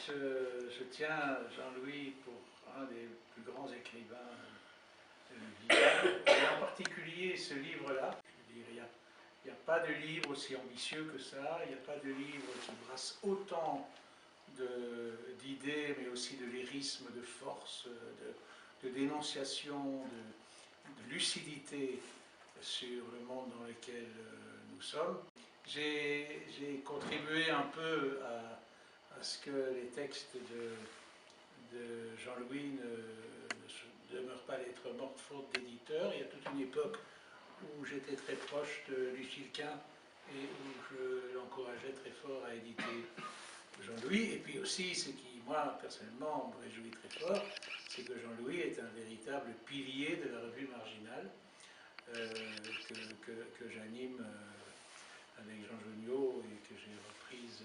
je tiens Jean-Louis pour un des plus grands écrivains vivants, et en particulier ce livre-là. Il n'y a pas de livre aussi ambitieux que ça, il n'y a pas de livre qui brasse autant d'idées, mais aussi de lyrisme, de force, de dénonciation, de lucidité sur le monde dans lequel nous sommes. J'ai contribué un peu à ce que les textes de Jean-Louis ne demeurent pas lettre morte faute d'éditeur. Il y a toute une époque où j'étais très proche de Lucille Quint et où je l'encourageais très fort à éditer Jean-Louis. Et puis aussi, ce qui, moi, personnellement, me réjouit très fort, c'est que Jean-Louis est un véritable pilier de la revue Marginale que j'anime avec Jean Joniot et que j'ai reprise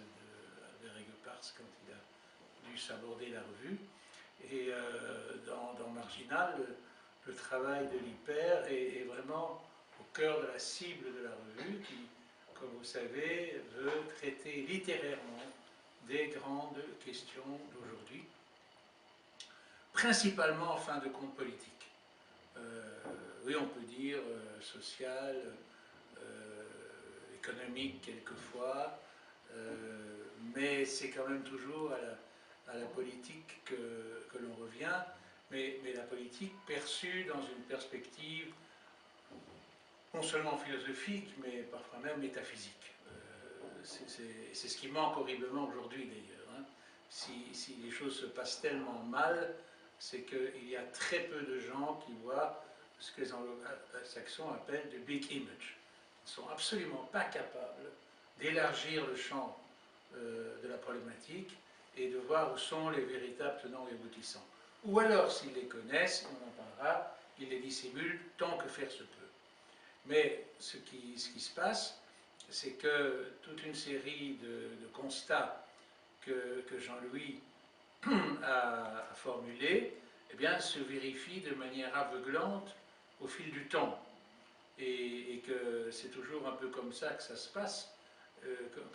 de Règle-Pars quand il a dû s'aborder la revue. Et dans Marginal, le travail de l'hyper est vraiment au cœur de la cible de la revue qui, comme vous savez, veut traiter littérairement des grandes questions d'aujourd'hui, principalement en fin de compte politique. Oui, on peut dire social, économique quelquefois, mais c'est quand même toujours à la politique que l'on revient, mais la politique perçue dans une perspective non seulement philosophique, mais parfois même métaphysique. C'est ce qui manque horriblement aujourd'hui d'ailleurs. Hein. Si les choses se passent tellement mal, c'est qu'il y a très peu de gens qui voient ce que les anglo-saxons appellent the big image. Ils ne sont absolument pas capables d'élargir le champ de la problématique et de voir où sont les véritables tenants et aboutissants. Ou alors, s'ils les connaissent, on en parlera, ils les dissimulent tant que faire se peut. Mais ce qui se passe, c'est que toute une série de constats que Jean-Louis a formulés, eh bien, se vérifient de manière aveuglante au fil du temps. Et que c'est toujours un peu comme ça que ça se passe.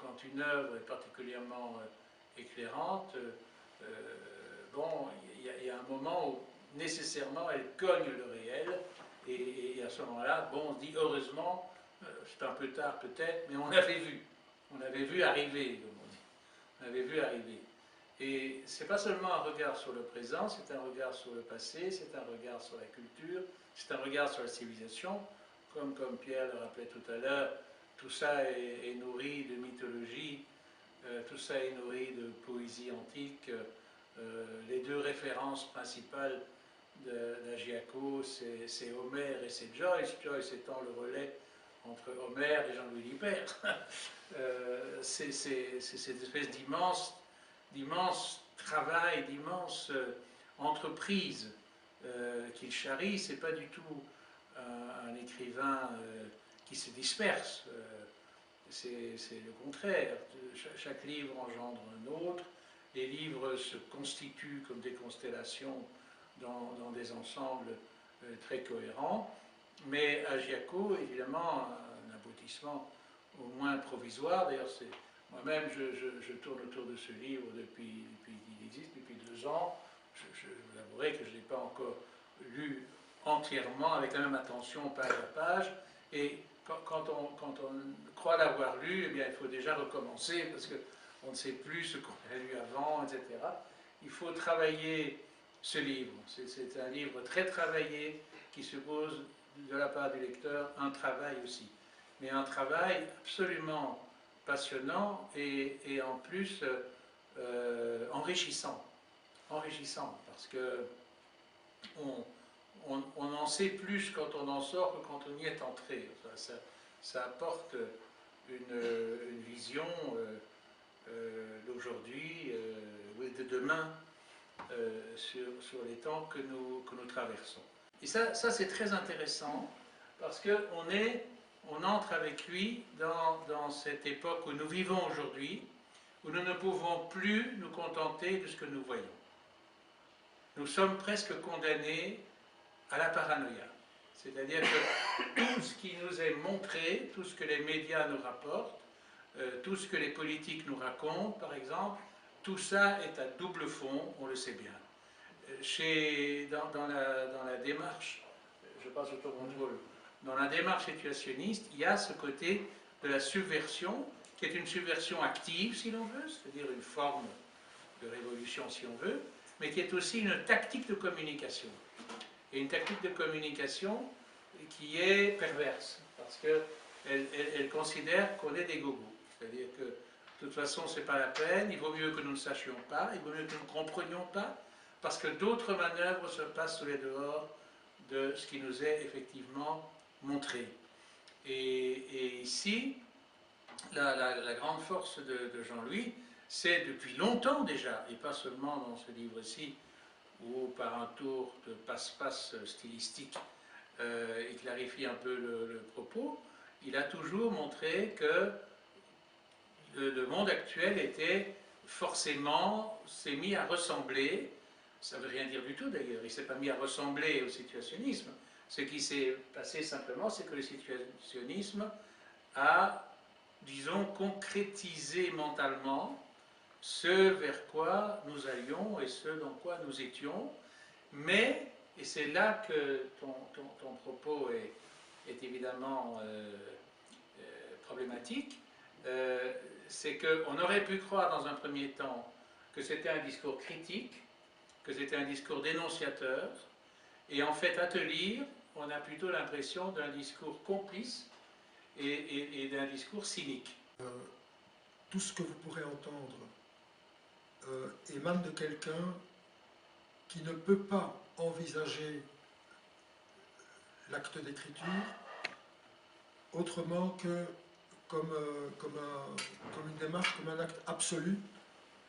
Quand une œuvre est particulièrement éclairante, bon, il y a un moment où nécessairement elle cogne le réel, et à ce moment-là, bon, on se dit heureusement, c'est un peu tard peut-être, mais on avait vu arriver, comme on dit, on avait vu arriver. Et c'est pas seulement un regard sur le présent, c'est un regard sur le passé, c'est un regard sur la culture, c'est un regard sur la civilisation. Comme Pierre le rappelait tout à l'heure, tout ça est nourri de mythologie, tout ça est nourri de poésie antique. Les deux références principales d'Agiaco, c'est Homère et c'est Joyce, Joyce étant le relais entre Homère et Jean-Louis Lippert. C'est cette espèce d'immense travail, d'immense entreprise qu'il charrie. C'est pas du tout un écrivain qui se disperse, c'est le contraire. Chaque livre engendre un autre, les livres se constituent comme des constellations dans des ensembles très cohérents, mais Agiaco, évidemment, un aboutissement au moins provisoire. D'ailleurs, moi-même, je tourne autour de ce livre depuis qu'il existe, depuis 2 ans. Je vous avouerai que je ne l'ai pas encore lu entièrement, avec la même attention, page à page, et quand on croit l'avoir lu, eh bien, il faut déjà recommencer, parce qu'on ne sait plus ce qu'on a lu avant, etc. Il faut travailler ce livre. C'est un livre très travaillé, qui suppose, de la part du lecteur, un travail aussi. Mais un travail absolument passionnant, et en plus enrichissant. Enrichissant, parce que on en sait plus quand on en sort que quand on y est entré. Enfin, ça apporte une vision d'aujourd'hui ou de demain sur les temps que nous traversons. Et ça c'est très intéressant parce qu'on entre avec lui dans cette époque où nous vivons aujourd'hui, où nous ne pouvons plus nous contenter de ce que nous voyons. Nous sommes presque condamnés à la paranoïa. C'est-à-dire que tout ce qui nous est montré, tout ce que les médias nous rapportent, tout ce que les politiques nous racontent, par exemple, tout ça est à double fond, on le sait bien. Dans la démarche, je passe au contrôle, dans la démarche situationniste, il y a ce côté de la subversion, qui est une subversion active, si l'on veut, c'est-à-dire une forme de révolution, si on veut, mais qui est aussi une tactique de communication. Et une tactique de communication qui est perverse, parce qu'elle considère qu'on est des gogos. C'est-à-dire que, de toute façon, ce n'est pas la peine, il vaut mieux que nous ne sachions pas, il vaut mieux que nous ne comprenions pas, parce que d'autres manœuvres se passent sous les dehors de ce qui nous est effectivement montré. Et ici, la grande force de Jean-Louis, c'est depuis longtemps déjà, et pas seulement dans ce livre-ci, où par un tour de passe-passe stylistique, il clarifie un peu le propos, il a toujours montré que le monde actuel était forcément, s'est mis à ressembler, ça ne veut rien dire du tout d'ailleurs, il ne s'est pas mis à ressembler au situationnisme. Ce qui s'est passé simplement, c'est que le situationnisme a, disons, concrétisé mentalement ce vers quoi nous allions et ce dans quoi nous étions, mais, et c'est là que ton propos est évidemment problématique, c'est qu'on aurait pu croire dans un premier temps que c'était un discours critique, que c'était un discours dénonciateur, et en fait, à te lire, on a plutôt l'impression d'un discours complice et d'un discours cynique. Tout ce que vous pourrez entendre émane de quelqu'un qui ne peut pas envisager l'acte d'écriture autrement que comme une démarche, comme un acte absolu,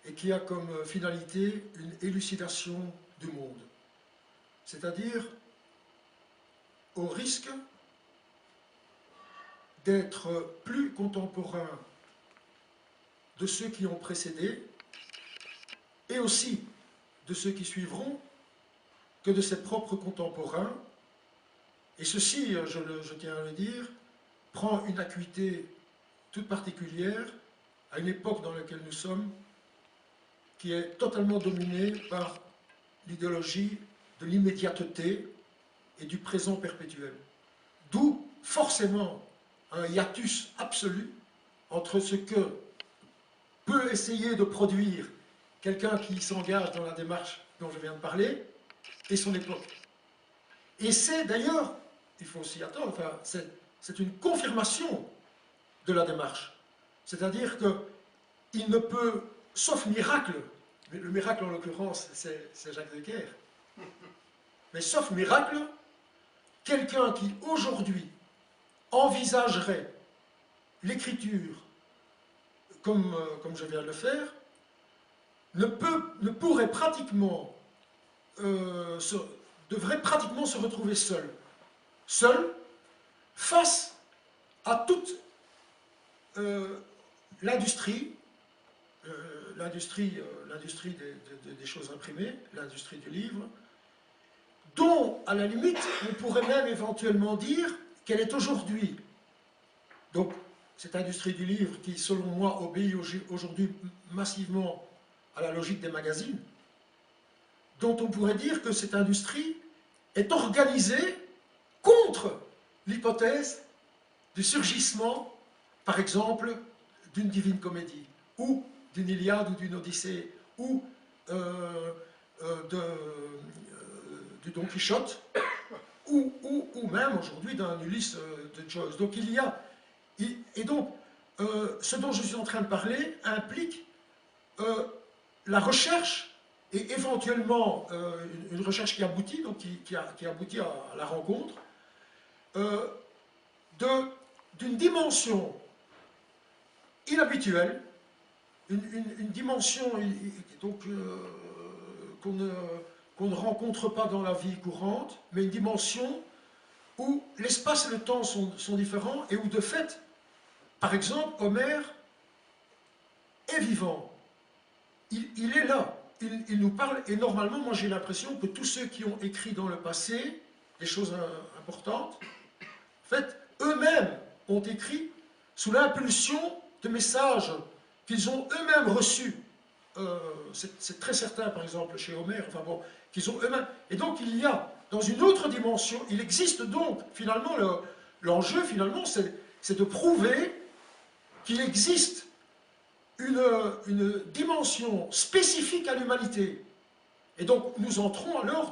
et qui a comme finalité une élucidation du monde. C'est-à-dire au risque d'être plus contemporain de ceux qui ont précédé, et aussi de ceux qui suivront, que de ses propres contemporains. Et ceci, je tiens à le dire, prend une acuité toute particulière à une époque dans laquelle nous sommes, qui est totalement dominée par l'idéologie de l'immédiateté et du présent perpétuel. D'où forcément un hiatus absolu entre ce que peut essayer de produire quelqu'un qui s'engage dans la démarche dont je viens de parler et son époque. Et c'est d'ailleurs, il faut s'y attendre, enfin, c'est une confirmation de la démarche. C'est-à-dire qu'il ne peut, sauf miracle, le miracle en l'occurrence c'est Jacques Decker, mais sauf miracle, quelqu'un qui aujourd'hui envisagerait l'écriture comme je viens de le faire, ne pourrait pratiquement, devrait pratiquement se retrouver seul face à toute l'industrie des choses imprimées, l'industrie du livre, dont, à la limite, on pourrait même éventuellement dire qu'elle est aujourd'hui, donc cette industrie du livre qui, selon moi, obéit aujourd'hui massivement à la logique des magazines, dont on pourrait dire que cette industrie est organisée contre l'hypothèse du surgissement, par exemple, d'une Divine Comédie, ou d'une Iliade ou d'une Odyssée, ou du Don Quichotte, ou même aujourd'hui d'un Ulysse de Joyce. Donc il y a... Et donc, ce dont je suis en train de parler implique la recherche, et éventuellement une recherche qui aboutit, donc qui aboutit à la rencontre, d'une dimension inhabituelle, une dimension qu'on ne rencontre pas dans la vie courante, mais une dimension où l'espace et le temps sont différents, et où de fait, par exemple, Homère est vivant. Il est là, il nous parle, et normalement, moi j'ai l'impression que tous ceux qui ont écrit dans le passé des choses importantes, en fait, eux-mêmes ont écrit sous l'impulsion de messages qu'ils ont eux-mêmes reçus c'est très certain, par exemple, chez Homère, enfin bon, qu'ils ont eux-mêmes. Et donc, il y a, dans une autre dimension, il existe donc, finalement, l'enjeu, finalement, c'est de prouver qu'il existe une dimension spécifique à l'humanité. Et donc, nous entrons alors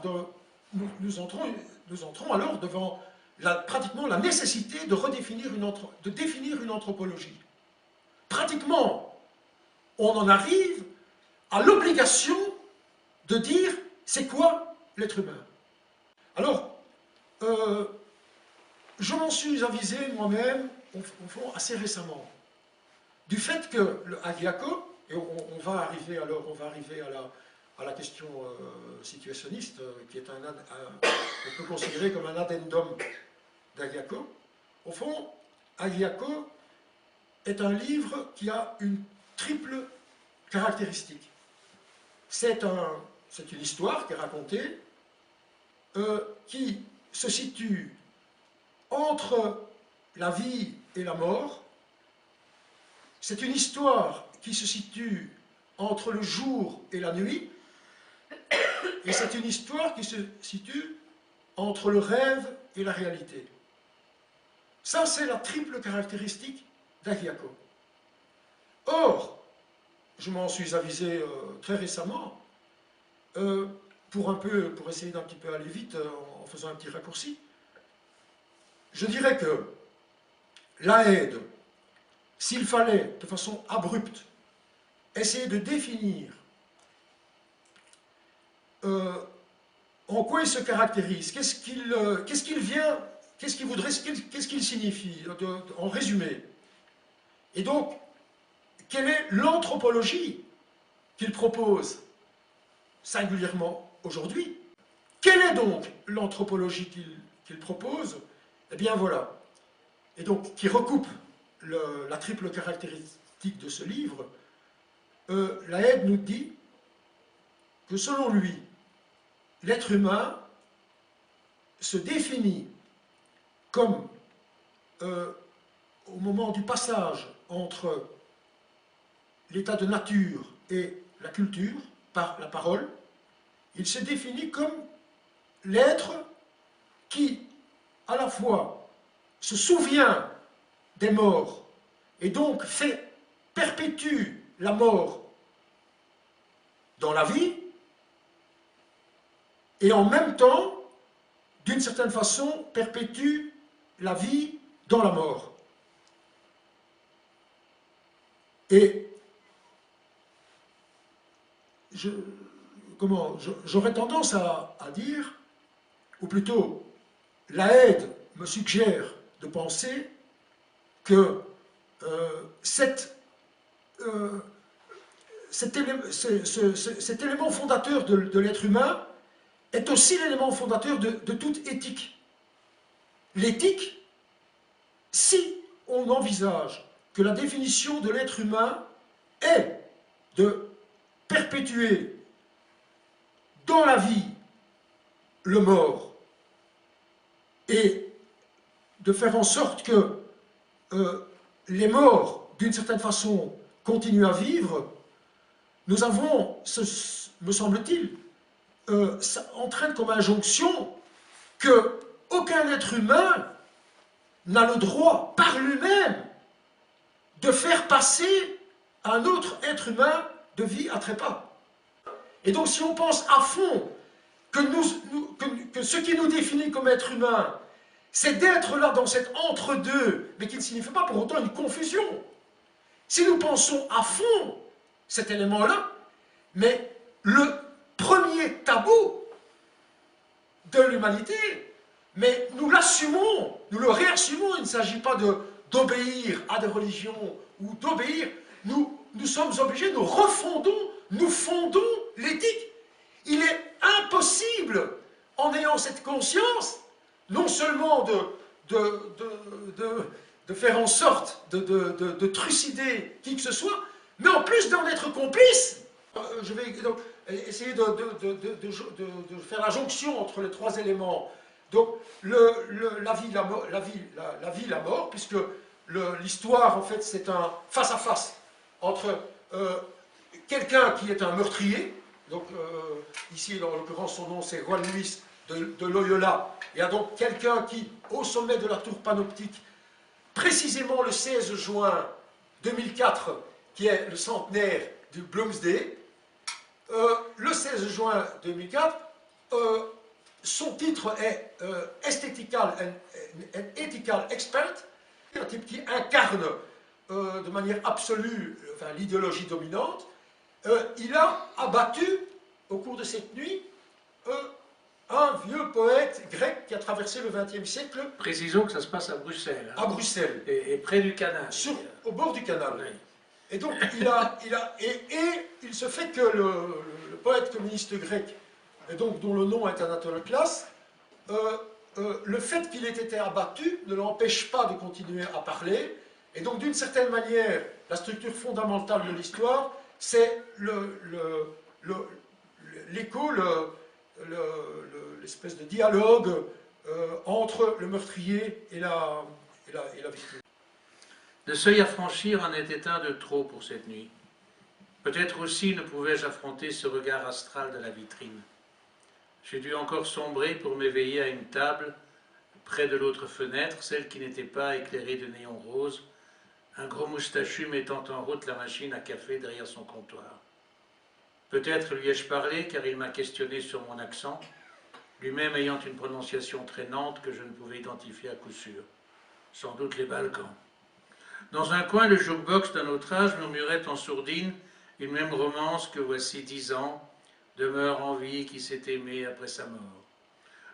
devant pratiquement la nécessité de définir une anthropologie. Pratiquement, on en arrive à l'obligation de dire c'est quoi l'être humain. Alors, je m'en suis avisé moi-même, au fond, assez récemment, du fait que le Agiaco, et on va arriver à la question situationniste, qui est on peut considérer comme un addendum d'Agiaco. Au fond, Agiaco est un livre qui a une triple caractéristique. C'est une histoire qui est racontée, qui se situe entre la vie et la mort. C'est une histoire qui se situe entre le jour et la nuit, et c'est une histoire qui se situe entre le rêve et la réalité. Ça, c'est la triple caractéristique d'Agiaco. Or, je m'en suis avisé très récemment, pour essayer d'un petit peu aller vite, en faisant un petit raccourci, je dirais que l'Aède, s'il fallait, de façon abrupte, essayer de définir en quoi il se caractérise, qu'est-ce qu'il vient, qu'est-ce qu'il voudrait, qu'est-ce qu'il signifie, en résumé. Et donc, quelle est l'anthropologie qu'il propose singulièrement aujourd'hui? Quelle est donc l'anthropologie qu'il propose? Eh bien voilà. Et donc, qui recoupe la triple caractéristique de ce livre, Laëde nous dit que selon lui, l'être humain se définit comme, au moment du passage entre l'état de nature et la culture, par la parole, il se définit comme l'être qui, à la fois, se souvient des morts et donc perpétue la mort dans la vie, et en même temps, d'une certaine façon, perpétue la vie dans la mort. Et j'aurais tendance à dire, ou plutôt, Laëde me suggère de penser que cet élément fondateur de l'être humain est aussi l'élément fondateur de toute éthique. L'éthique, si on envisage que la définition de l'être humain est de perpétuer dans la vie le mort et de faire en sorte que les morts, d'une certaine façon, continuent à vivre, nous avons, me semble-t-il, ça entraîne comme injonction qu'aucun être humain n'a le droit, par lui-même, de faire passer un autre être humain de vie à trépas. Et donc, si on pense à fond que ce qui nous définit comme être humain, c'est d'être là dans cet entre-deux, mais qui ne signifie pas pour autant une confusion. Si nous pensons à fond cet élément-là, mais le premier tabou de l'humanité, mais nous l'assumons, nous le réassumons, il ne s'agit pas d'obéir à des religions ou d'obéir, nous sommes obligés, nous fondons l'éthique. Il est impossible, en ayant cette conscience, non seulement de faire en sorte de trucider qui que ce soit, mais en plus d'en être complice. Je vais donc essayer de faire la jonction entre les trois éléments. Donc, la vie, la mort, puisque l'histoire, en fait, c'est un face-à-face entre quelqu'un qui est un meurtrier, donc ici en l'occurrence son nom c'est Juan Luis de Loyola, il y a donc quelqu'un qui, au sommet de la tour panoptique, précisément le 16 juin 2004, qui est le centenaire du Bloomsday, le 16 juin 2004, son titre est Aesthetical and Ethical Expert, un type qui incarne de manière absolue enfin, l'idéologie dominante. Il a abattu, au cours de cette nuit, un vieux poète grec qui a traversé le XXe siècle. Précisons que ça se passe à Bruxelles. Hein. À Bruxelles. Et près du canal. Au bord du canal. Oui. Et donc, il se fait que le poète communiste grec, et donc, dont le nom est Anatole Klass, le fait qu'il ait été abattu ne l'empêche pas de continuer à parler. Et donc, d'une certaine manière, la structure fondamentale de l'histoire, c'est l'écho, l'espèce de dialogue entre le meurtrier et la victime. Le seuil à franchir en était un de trop pour cette nuit. Peut-être aussi ne pouvais-je affronter ce regard astral de la vitrine. J'ai dû encore sombrer pour m'éveiller à une table, près de l'autre fenêtre, celle qui n'était pas éclairée de néon rose, un gros moustachu mettant en route la machine à café derrière son comptoir. Peut-être lui ai-je parlé, car il m'a questionné sur mon accent, lui-même ayant une prononciation traînante que je ne pouvais identifier à coup sûr. Sans doute les Balkans. Dans un coin, le jukebox d'un autre âge murmurait en sourdine une même romance que voici 10 ans, demeure en vie qui s'est aimée après sa mort.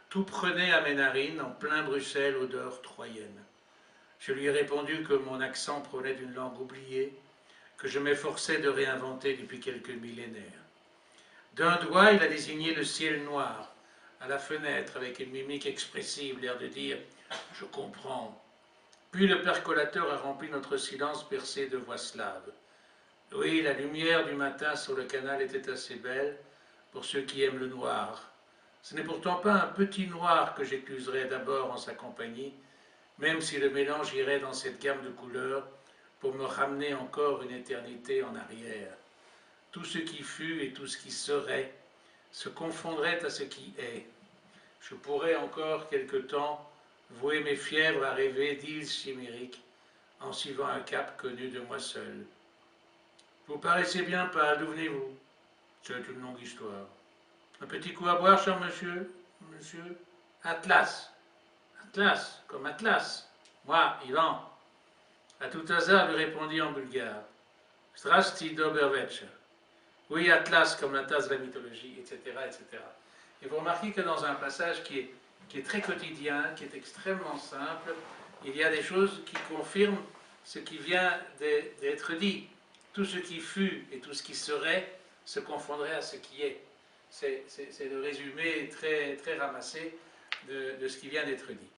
Tout prenait à mes narines, en plein Bruxelles, odeur troyenne. Je lui ai répondu que mon accent provenait d'une langue oubliée, que je m'efforçais de réinventer depuis quelques millénaires. D'un doigt, il a désigné le ciel noir, à la fenêtre, avec une mimique expressive, l'air de dire « je comprends ». Puis le percolateur a rempli notre silence percé de voix slaves. Oui, la lumière du matin sur le canal était assez belle pour ceux qui aiment le noir. Ce n'est pourtant pas un petit noir que j'accuserais d'abord en sa compagnie, même si le mélange irait dans cette gamme de couleurs pour me ramener encore une éternité en arrière. Tout ce qui fut et tout ce qui serait se confondrait à ce qui est. Je pourrais encore quelque temps vouer mes fièvres à rêver d'îles chimériques en suivant un cap connu de moi seul. Vous paraissez bien pâle, d'où venez-vous? C'est une longue histoire. Un petit coup à boire, cher monsieur? Monsieur? Atlas. Atlas, comme Atlas. Moi, Ivan. À tout hasard, lui répondit en bulgare. Zdrasti dobervecher. Oui, Atlas, comme la tasse de la mythologie, etc., etc. Et vous remarquez que dans un passage qui est très quotidien, qui est extrêmement simple, il y a des choses qui confirment ce qui vient d'être dit. Tout ce qui fut et tout ce qui serait se confondrait à ce qui est. C'est le résumé très, très ramassé de ce qui vient d'être dit.